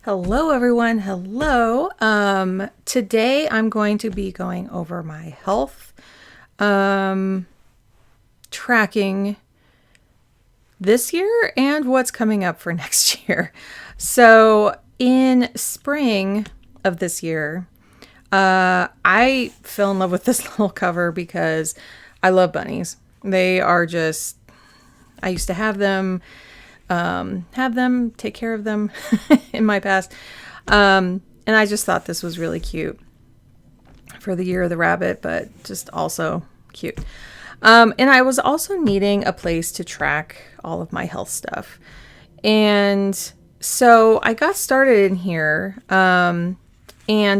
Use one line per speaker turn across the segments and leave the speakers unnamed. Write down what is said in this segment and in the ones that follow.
Hello everyone. Hello. Today I'm going to be going over my health tracking this year and what's coming up for next year. So in spring of this year, I fell in love with this little cover because I love bunnies. They are just, I used to have them, take care of them in my past. And I just thought this was really cute for the year of the rabbit, but just also cute. And I was also needing a place to track all of my health stuff. And so I got started in here, and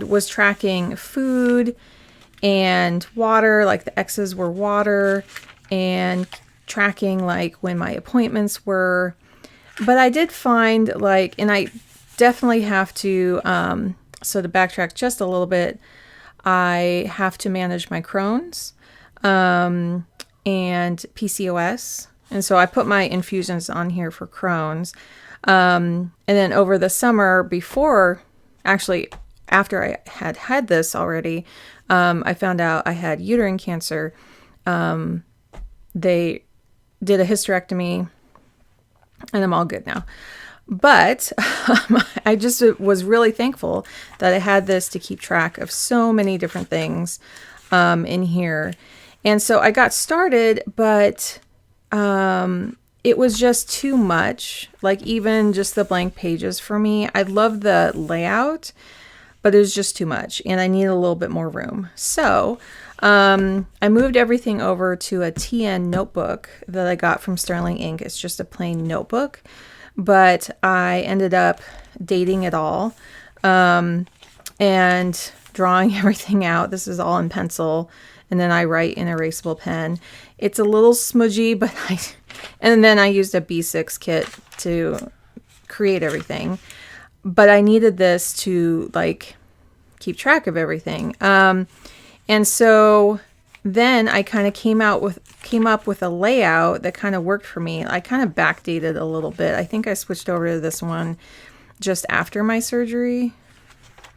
was tracking food and water, like the X's were water, and tracking like when my appointments were. But I did find and I definitely have to, so to backtrack just a little bit, I have to manage my Crohn's, and PCOS. And so I put my infusions on here for Crohn's. And then over the summer after I had this already, I found out I had uterine cancer. They did a hysterectomy and I'm all good now. But I just was really thankful that I had this to keep track of so many different things in here. And so I got started, but it was just too much, like even just the blank pages for me. I love the layout, but it was just too much and I needed a little bit more room. So I moved everything over to a TN notebook that I got from Sterling Ink. It's just a plain notebook, but I ended up dating it all and drawing everything out. This is all in pencil, and then I write in erasable pen. It's a little smudgy, but and then I used a B6 kit to create everything. But I needed this to keep track of everything. And so then I kind of came up with a layout that kind of worked for me. I kind of backdated a little bit. I think I switched over to this one just after my surgery,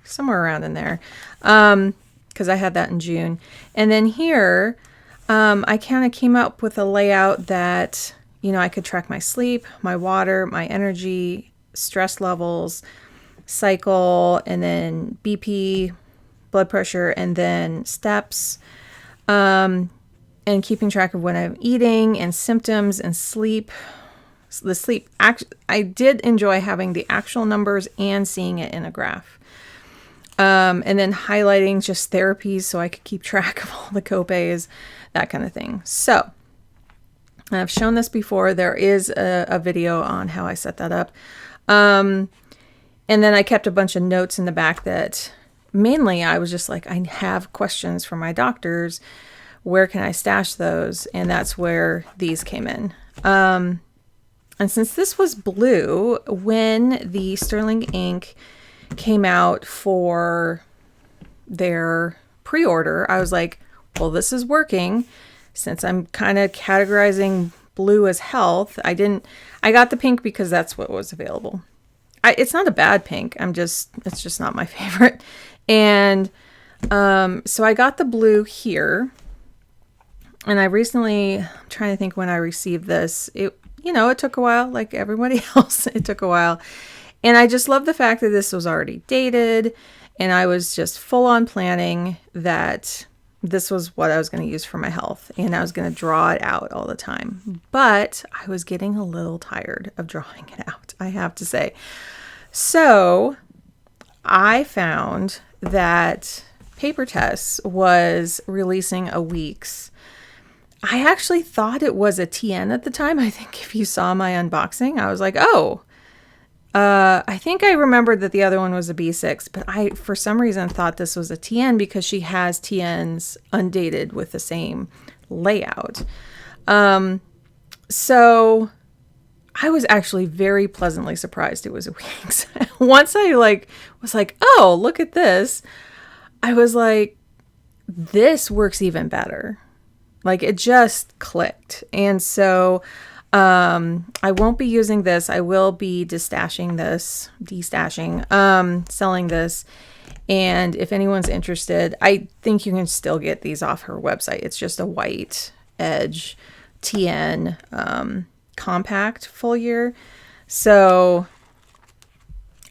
somewhere around in there, because I had that in June. And then here, I kind of came up with a layout that, I could track my sleep, my water, my energy, stress levels, cycle, and then BP, blood pressure, and then steps, and keeping track of when I'm eating and symptoms and sleep. The sleep, I did enjoy having the actual numbers and seeing it in a graph. And then highlighting just therapies so I could keep track of all the copays, that kind of thing. So I've shown this before. There is a video on how I set that up. And then I kept a bunch of notes in the back that mainly I was just like, I have questions for my doctors. Where can I stash those? And that's where these came in. And since this was blue, when the Sterling Ink came out for their pre-order, I was like, well, this is working. Since I'm kind of categorizing blue as health, I got the pink because that's what was available. It's not a bad pink. It's just not my favorite. And so I got the blue here. And I'm trying to think when I received this. It took a while, like everybody else. It took a while. And I just love the fact that this was already dated. And I was just full on planning that this was what I was going to use for my health. And I was going to draw it out all the time. But I was getting a little tired of drawing it out, I have to say. So I found that Papertess was releasing a week's. I actually thought it was a TN at the time. I think if you saw my unboxing, I was like, oh, I think I remembered that the other one was a B6, but I, for some reason, thought this was a TN because she has TNs undated with the same layout. So I was actually very pleasantly surprised it was a week's. Once I was like, oh, look at this. I was like, this works even better. It just clicked. And so I won't be using this. I will be destashing, selling this. And if anyone's interested, I think you can still get these off her website. It's just a white edge TN compact full year. So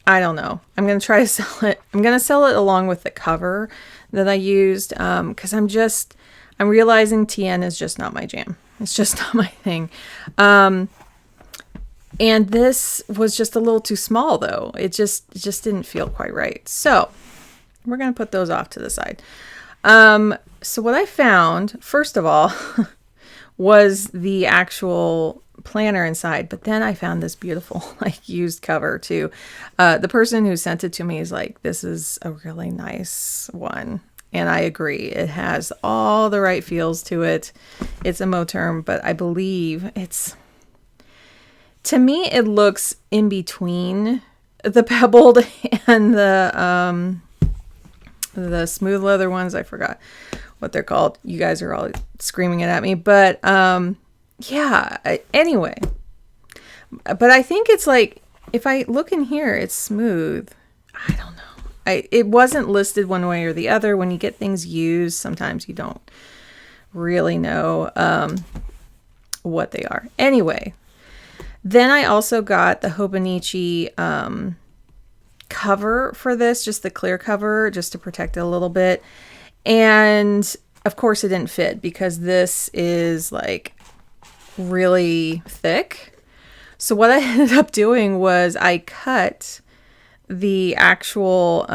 I don't know. I'm going to try to sell it. I'm going to sell it along with the cover that I used, because I'm realizing TN is just not my jam. It's just not my thing. And this was just a little too small, though. It just didn't feel quite right. So we're going to put those off to the side. So what I found, first of all, was the actual planner inside, but then I found this beautiful like used cover too. The person who sent it to me is like, this is a really nice one. And I agree. It has all the right feels to it. It's a Moterm, but I believe to me, it looks in between the pebbled and the smooth leather ones. I forgot what they're called. You guys are all screaming it at me, but yeah, anyway. But I think it's like, if I look in here, it's smooth. I don't know. It wasn't listed one way or the other. When you get things used, sometimes you don't really know what they are. Anyway, then I also got the Hobonichi cover for this, just the clear cover, just to protect it a little bit. And of course it didn't fit because this is like really thick. So what I ended up doing was I cut the actual,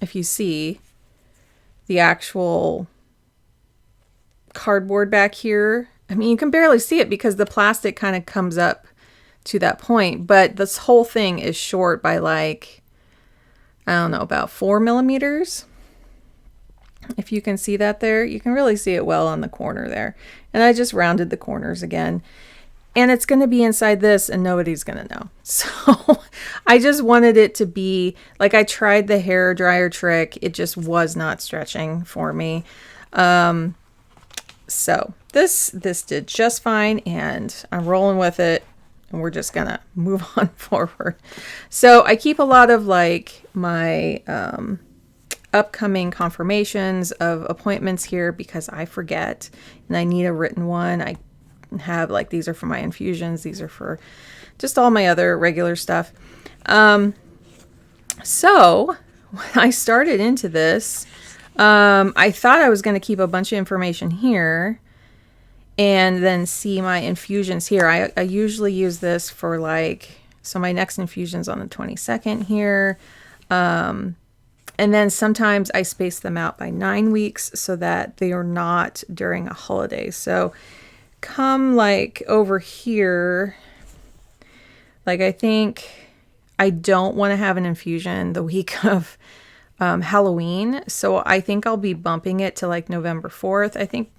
if you see, the actual cardboard back here. I mean, you can barely see it because the plastic kind of comes up to that point, but this whole thing is short by like, I don't know, about 4 millimeters. If you can see that there, you can really see it well on the corner there. And I just rounded the corners again. And it's going to be inside this and nobody's going to know. So I just wanted it to be like, I tried the hair dryer trick. It just was not stretching for me. So this did just fine and I'm rolling with it and we're just going to move on forward. So I keep a lot of like my upcoming confirmations of appointments here because I forget and I need a written one. I have like, these are for my infusions, these are for just all my other regular stuff. So when I started into this, I thought I was going to keep a bunch of information here and then see my infusions here. I usually use this for like, so my next infusion's on the 22nd here. And then sometimes I space them out by 9 weeks so that they are not during a holiday. So come like over here, like I think I don't want to have an infusion the week of Halloween. So I think I'll be bumping it to like November 4th. I think,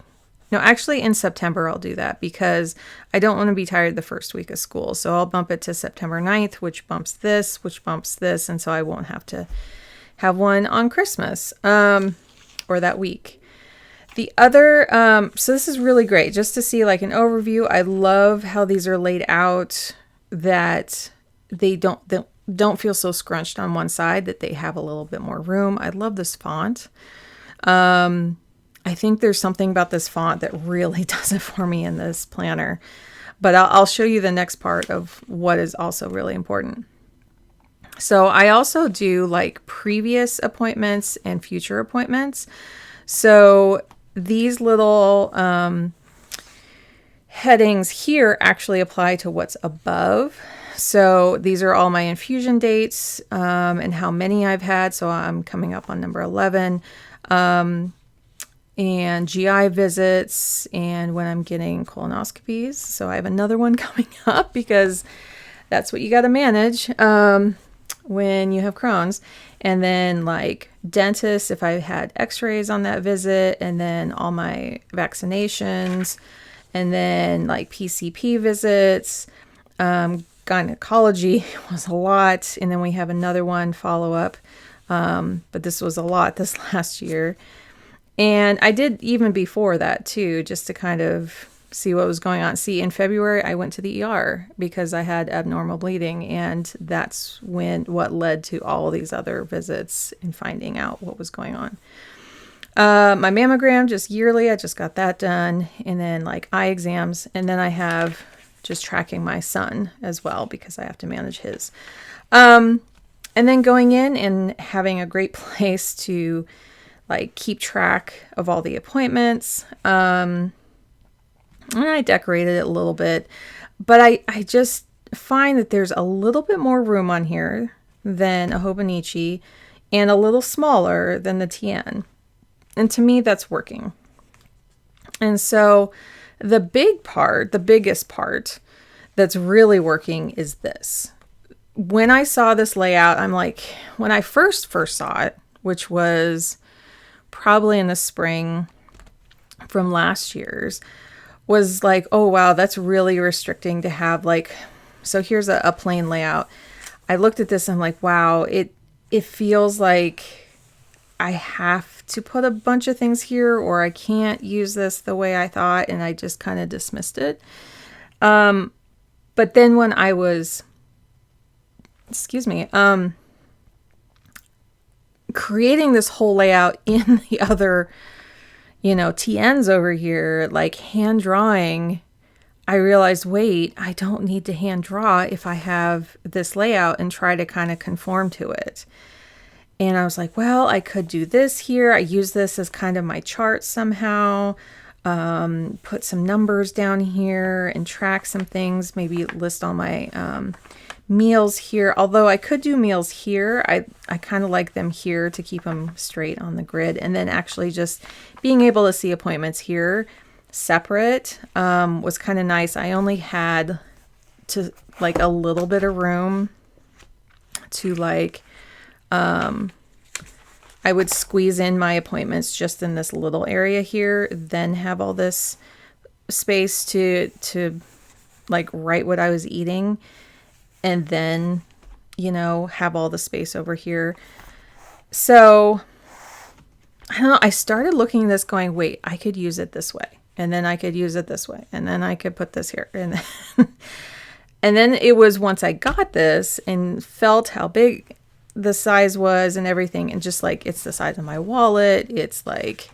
no, actually in September I'll do that because I don't want to be tired the first week of school. So I'll bump it to September 9th, which bumps this, and so I won't have to have one on Christmas or that week. The other, so this is really great just to see like an overview. I love how these are laid out, that they don't feel so scrunched on one side, that they have a little bit more room. I love this font. I think there's something about this font that really does it for me in this planner, but I'll show you the next part of what is also really important. So I also do like previous appointments and future appointments. So these little headings here actually apply to what's above. So these are all my infusion dates and how many I've had. So I'm coming up on number 11. And GI visits and when I'm getting colonoscopies. So I have another one coming up because that's what you got to manage when you have Crohn's. And then like dentist, if I had x-rays on that visit, and then all my vaccinations, and then like PCP visits, gynecology was a lot. And then we have another one follow up. But this was a lot this last year. And I did even before that too, just to kind of see what was going on. See, in February, I went to the ER because I had abnormal bleeding, and that's what led to all these other visits and finding out what was going on. My mammogram, just yearly, I just got that done, and then like eye exams, and then I have just tracking my son as well because I have to manage his. And then going in and having a great place to like keep track of all the appointments. And I decorated it a little bit, but I just find that there's a little bit more room on here than a Hobonichi and a little smaller than the TN. And to me, that's working. And so the biggest part that's really working is this. When I saw this layout, I'm like, when I first saw it, which was probably in the spring from last year's, was like, oh wow, that's really restricting to have like, so here's a plain layout. I looked at this and I'm like, wow, it feels like I have to put a bunch of things here, or I can't use this the way I thought, and I just kind of dismissed it. But then when I was, creating this whole layout in the other, TNs over here, like hand drawing, I realized, wait, I don't need to hand draw if I have this layout and try to kind of conform to it. And I was like, well, I could do this here. I use this as kind of my chart somehow, put some numbers down here and track some things, maybe list all my meals here. Although I could do meals here, I kind of like them here to keep them straight on the grid. And then actually just being able to see appointments here separate was kind of nice. I only had to like a little bit of room to like, I would squeeze in my appointments just in this little area here, then have all this space to like write what I was eating, and then, have all the space over here. So I don't know, I started looking at this going, wait, I could use it this way, and then I could use it this way, and then I could put this here. And and then it was once I got this and felt how big the size was and everything, and just like, it's the size of my wallet. It's like,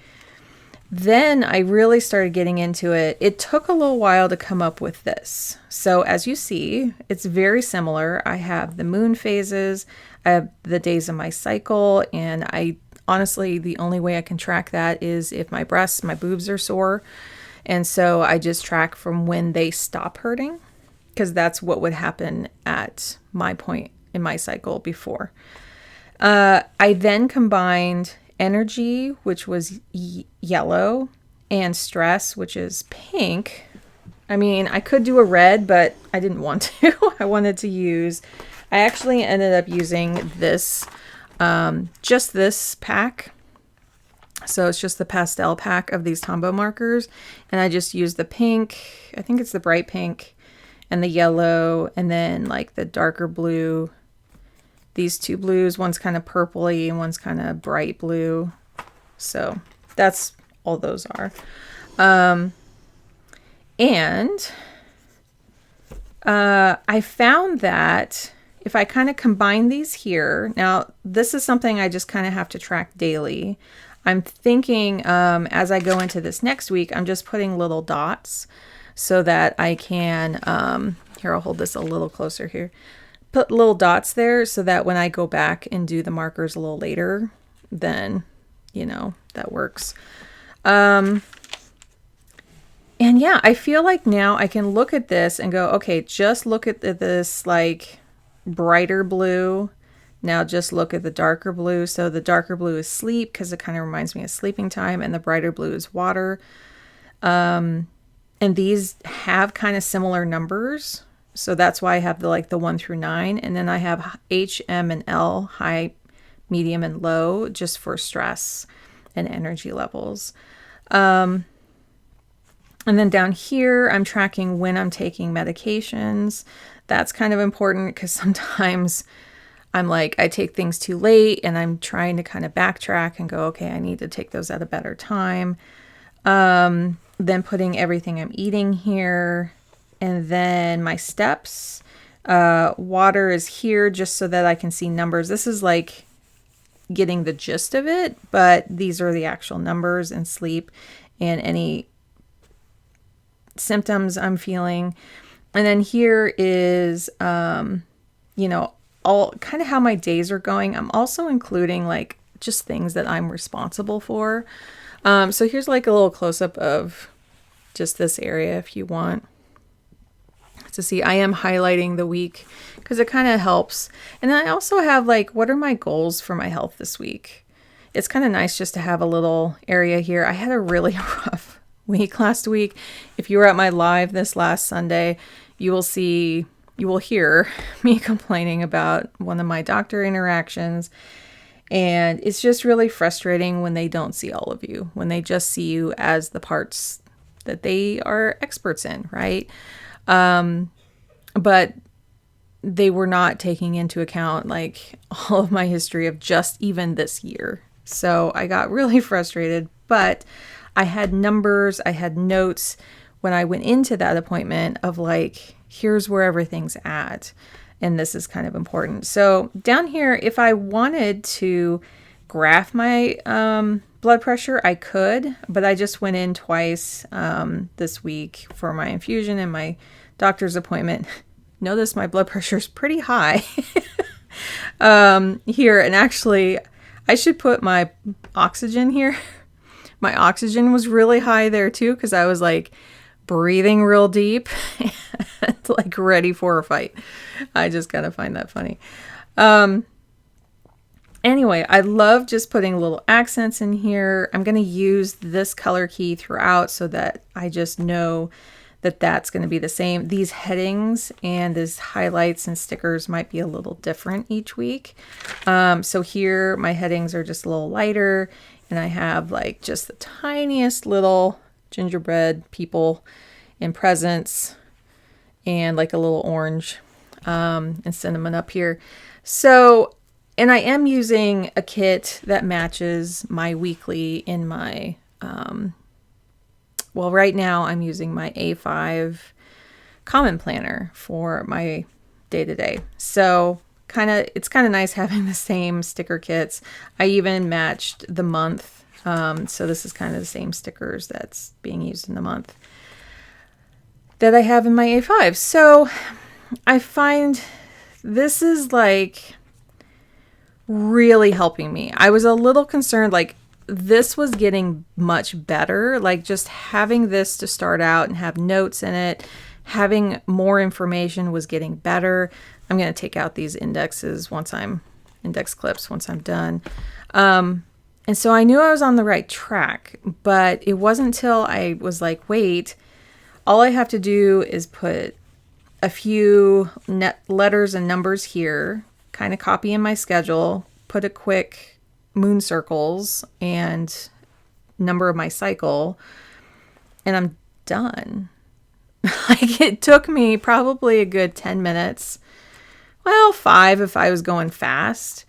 then I really started getting into it. It took a little while to come up with this. So as you see, it's very similar. I have the moon phases, I have the days of my cycle, and I honestly, the only way I can track that is if my boobs are sore. And so I just track from when they stop hurting, because that's what would happen at my point in my cycle before. I then combined energy, which was yellow, and stress, which is pink. I mean, I could do a red, but I didn't want to. I actually ended up using this, just this pack. So it's just the pastel pack of these Tombow markers. And I just used the pink, I think it's the bright pink, and the yellow, and then like the darker blue. These two blues, one's kind of purpley and one's kind of bright blue. So that's all those are. And I found that if I kind of combine these here, now this is something I just kind of have to track daily. I'm thinking as I go into this next week, I'm just putting little dots so that I can, here, I'll hold this a little closer here. Put little dots there so that when I go back and do the markers a little later, then, that works. And yeah, I feel like now I can look at this and go, okay, just look at this like brighter blue. Now just look at the darker blue. So the darker blue is sleep, because it kind of reminds me of sleeping time, and the brighter blue is water. And these have kind of similar numbers. So that's why I have the 1 through 9. And then I have H, M, and L, high, medium, and low, just for stress and energy levels. And then down here, I'm tracking when I'm taking medications. That's kind of important because sometimes I'm like, I take things too late and I'm trying to kind of backtrack and go, okay, I need to take those at a better time. then putting everything I'm eating here, and then my steps. Water is here just so that I can see numbers. This is like getting the gist of it, but these are the actual numbers, and sleep and any symptoms I'm feeling. And then here is, all kind of how my days are going. I'm also including like just things that I'm responsible for. So here's like a little close-up of just this area if you want to see. I am highlighting the week because it kind of helps. And then I also have like, what are my goals for my health this week? It's kind of nice just to have a little area here. I had a really rough week last week. If you were at my live this last Sunday, you will hear me complaining about one of my doctor interactions. And it's just really frustrating when they don't see all of you, when they just see you as the parts that they are experts in, right? But they were not taking into account like all of my history of just even this year. So I got really frustrated, but I had numbers, I had notes when I went into that appointment of like, here's where everything's at. And this is kind of important. So down here, if I wanted to graph my blood pressure, I could, but I just went in twice this week for my infusion and my doctor's appointment. Notice my blood pressure is pretty high here. And actually, I should put my oxygen here. My oxygen was really high there too, because I was like breathing real deep and like ready for a fight. I just kind of find that funny. Anyway, I love just putting little accents in here. I'm going to use this color key throughout so that I just know that that's going to be the same. These headings and these highlights and stickers might be a little different each week. So here my headings are just a little lighter, and I have like just the tiniest little gingerbread people and presents and like a little orange and cinnamon up here. So, and I am using a kit that matches my weekly in my, well, right now I'm using my A5 common planner for my day-to-day. So it's kind of nice having the same sticker kits. I even matched the month. So this is kind of the same stickers that's being used in the month that I have in my A5. So I find this is like really helping me. I was a little concerned, like this was getting much better. Like just having this to start out and have notes in it, having more information was getting better. I'm going to take out these index clips once I'm done. And so I knew I was on the right track, but it wasn't until I was like, wait, all I have to do is put a few letters and numbers here, kind of copy in my schedule, put a quick moon circles and number of my cycle, and I'm done. Like it took me probably a good 10 minutes. Well, 5 if I was going fast.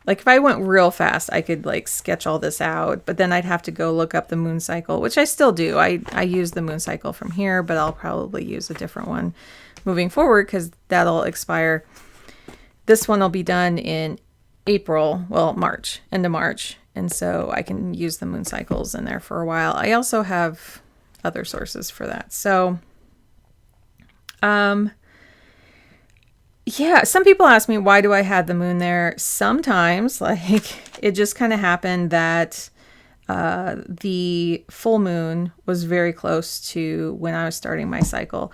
Like if I went real fast, I could like sketch all this out, but then I'd have to go look up the moon cycle, which I still do. I use the moon cycle from here, but I'll probably use a different one moving forward because that'll expire. This one will be done in April, well, March, end of March. And so I can use the moon cycles in there for a while. I also have other sources for that. So, yeah, some people ask me, why do I have the moon there? Sometimes, like, it just kind of happened that the full moon was very close to when I was starting my cycle.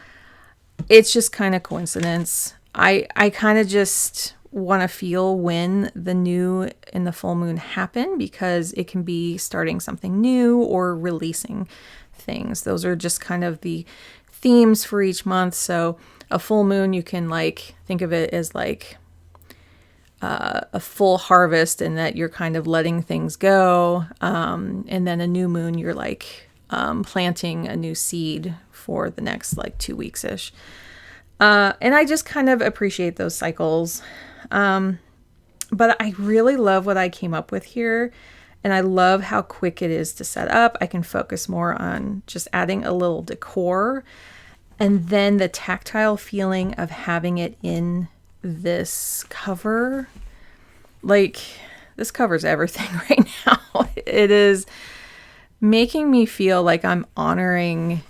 It's just kind of coincidence. I kind of just want to feel when the new and the full moon happen because it can be starting something new or releasing things. Those are just kind of the themes for each month. So a full moon, you can like think of it as like a full harvest and that you're kind of letting things go. And then a new moon, you're like planting a new seed for the next like 2 weeks-ish. And I just kind of appreciate those cycles. But I really love what I came up with here. And I love how quick it is to set up. I can focus more on just adding a little decor. And then the tactile feeling of having it in this cover. Like, this covers everything right now. It is making me feel like I'm honoring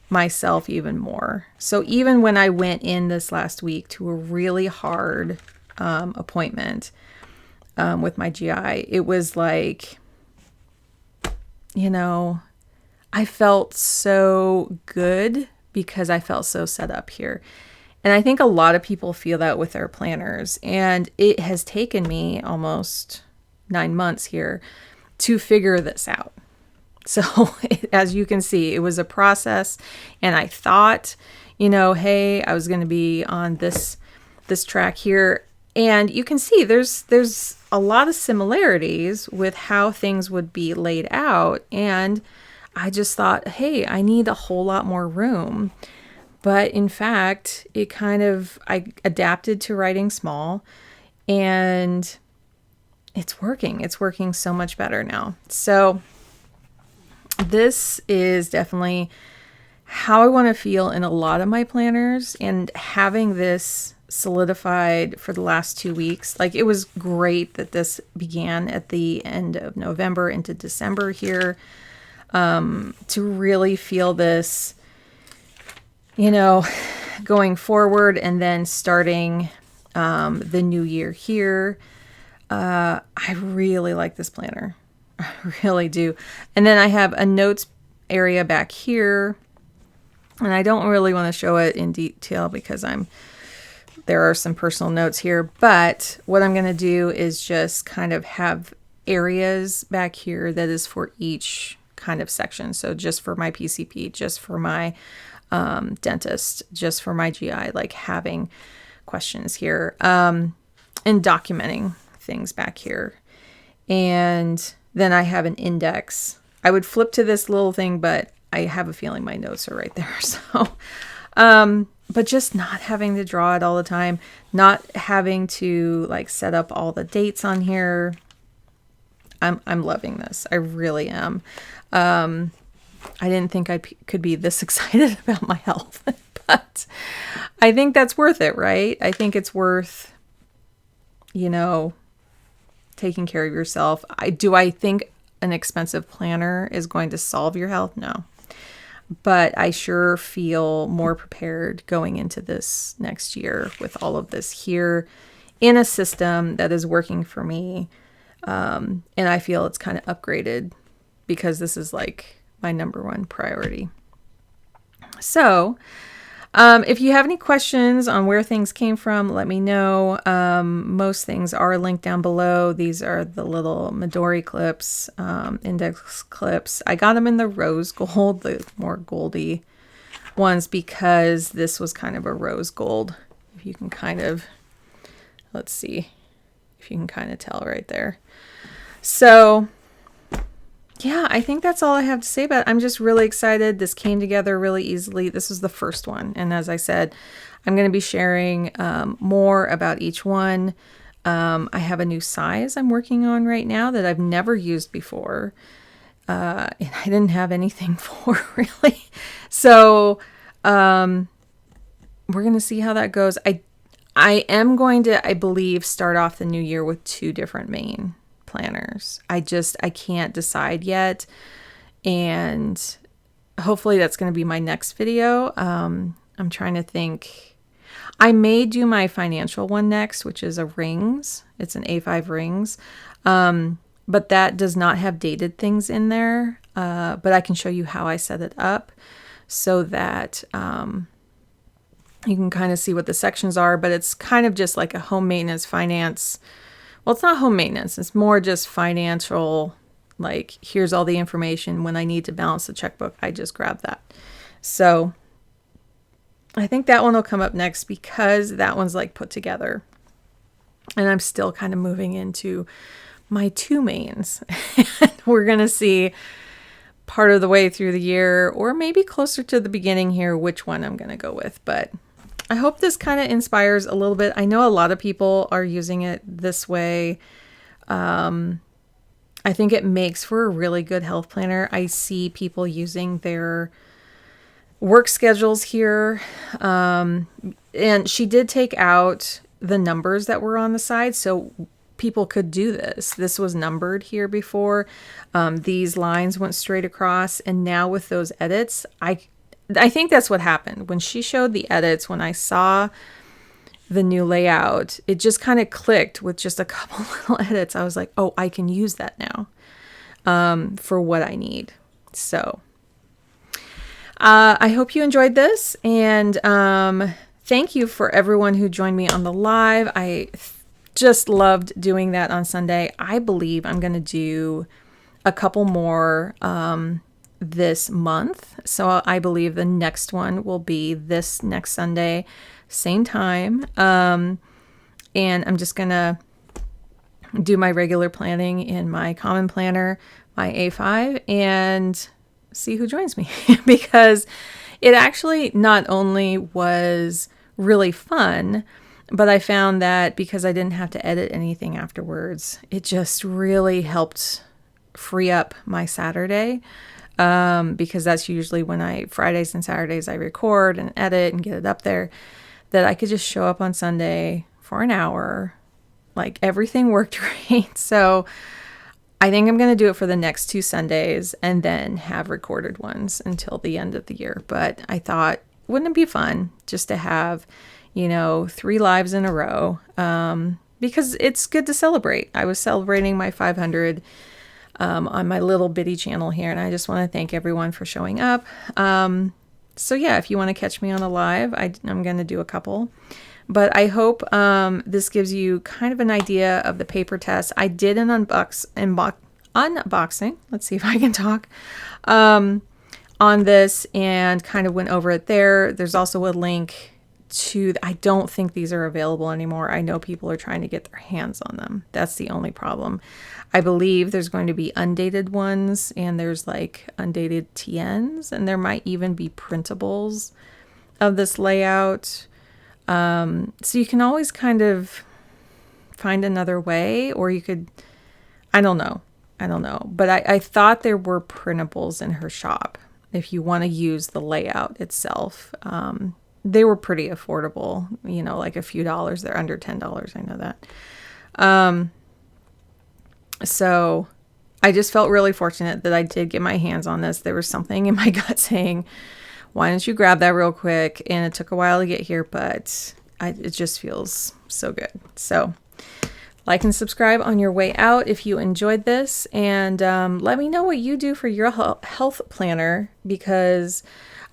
myself even more. So even when I went in this last week to a really hard appointment with my GI, it was like, you know, I felt so good because I felt so set up here. And I think a lot of people feel that with their planners. And it has taken me almost 9 months here to figure this out. So as you can see, it was a process, and I thought, you know, hey, I was going to be on this track here. And you can see there's a lot of similarities with how things would be laid out. And I just thought, hey, I need a whole lot more room. But in fact, I adapted to writing small, and it's working. It's working so much better now. So this is definitely how I want to feel in a lot of my planners, and having this solidified for the last 2 weeks. Like, it was great that this began at the end of November into December here, to really feel this, you know, going forward, and then starting the new year here. I really like this planner. I really do. And then I have a notes area back here, and I don't really want to show it in detail because there are some personal notes here, but what I'm going to do is just kind of have areas back here that is for each kind of section. So just for my PCP, just for my dentist, just for my GI, like having questions here, and documenting things back here. And then I have an index. I would flip to this little thing, but I have a feeling my notes are right there. So, but just not having to draw it all the time, not having to like set up all the dates on here. I'm loving this. I really am. I didn't think I could be this excited about my health, but I think that's worth it, right? I think it's worth, you know, taking care of yourself. I think an expensive planner is going to solve your health? No. But I sure feel more prepared going into this next year with all of this here in a system that is working for me. And I feel it's kind of upgraded because this is like my number one priority. So, if you have any questions on where things came from, let me know. Most things are linked down below. These are the little Midori clips, index clips. I got them in the rose gold, the more goldy ones, because this was kind of a rose gold. If you can kind of, let's see if you can kind of tell right there. So yeah, I think that's all I have to say about it. I'm just really excited. This came together really easily. This is the first one. And as I said, I'm going to be sharing more about each one. I have a new size I'm working on right now that I've never used before. And I didn't have anything for really. So we're going to see how that goes. I am going to, I believe, start off the new year with 2 different main planners. I can't decide yet, and hopefully that's going to be my next video. I'm trying to think. I may do my financial one next, which is a rings. It's an A5 rings, but that does not have dated things in there. But I can show you how I set it up so that you can kind of see what the sections are. But it's kind of just like a home maintenance finance. Well, it's not home maintenance. It's more just financial, like, here's all the information. When I need to balance the checkbook, I just grab that. So I think that one will come up next because that one's like put together. And I'm still kind of moving into my 2 mains. We're going to see part of the way through the year, or maybe closer to the beginning here, which one I'm going to go with. But I hope this kind of inspires a little bit. I know a lot of people are using it this way. I I think it makes for a really good health planner. I see people using their work schedules here. And she did take out the numbers that were on the side, so people could do this. This was numbered here before. These lines went straight across, and now with those edits, I think that's what happened. When she showed the edits, when I saw the new layout, it just kind of clicked with just a couple little edits. I was like, oh, I can use that now for what I need. So I hope you enjoyed this, and thank you for everyone who joined me on the live. I just loved doing that on Sunday. I believe I'm going to do a couple more this month. So I believe the next one will be this next Sunday, same time. And I'm just going to do my regular planning in my common planner, my A5, and see who joins me. Because it actually not only was really fun, but I found that because I didn't have to edit anything afterwards, it just really helped free up my Saturday. Because that's usually when Fridays and Saturdays I record and edit and get it up there, that I could just show up on Sunday for an hour. Like, everything worked great. So I think I'm going to do it for the next 2 Sundays and then have recorded ones until the end of the year. But I thought, wouldn't it be fun just to have, 3 lives in a row? Because it's good to celebrate. I was celebrating my 500 on my little bitty channel here, and I just want to thank everyone for showing up. So yeah, if you want to catch me on a live, I'm going to do a couple. But I hope this gives you kind of an idea of the Papertess. I did an unboxing. Let's see if I can talk on this, and kind of went over it there. There's also a link to, I don't think these are available anymore. I know people are trying to get their hands on them. That's the only problem. I believe there's going to be undated ones, and there's like undated TNs, and there might even be printables of this layout. So you can always kind of find another way, or you could, I don't know. But I thought there were printables in her shop if you want to use the layout itself. They were pretty affordable, like a few dollars. They're under $10. I know that. So I just felt really fortunate that I did get my hands on this. There was something in my gut saying, why don't you grab that real quick? And it took a while to get here, but it just feels so good. So like and subscribe on your way out if you enjoyed this. And let me know what you do for your health planner, because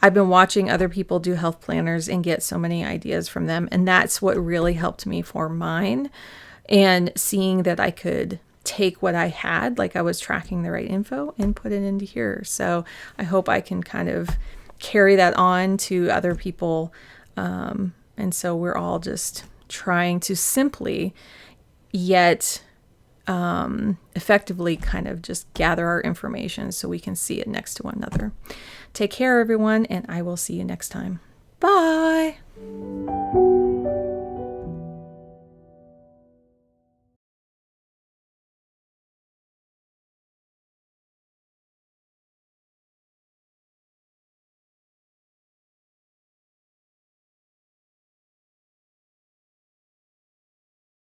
I've been watching other people do health planners and get so many ideas from them. And that's what really helped me for mine. And seeing that I could take what I had, like I was tracking the right info, and put it into here. So I hope I can kind of carry that on to other people. And so we're all just trying to simply yet effectively kind of just gather our information so we can see it next to one another. Take care, everyone, and I will see you next time. Bye.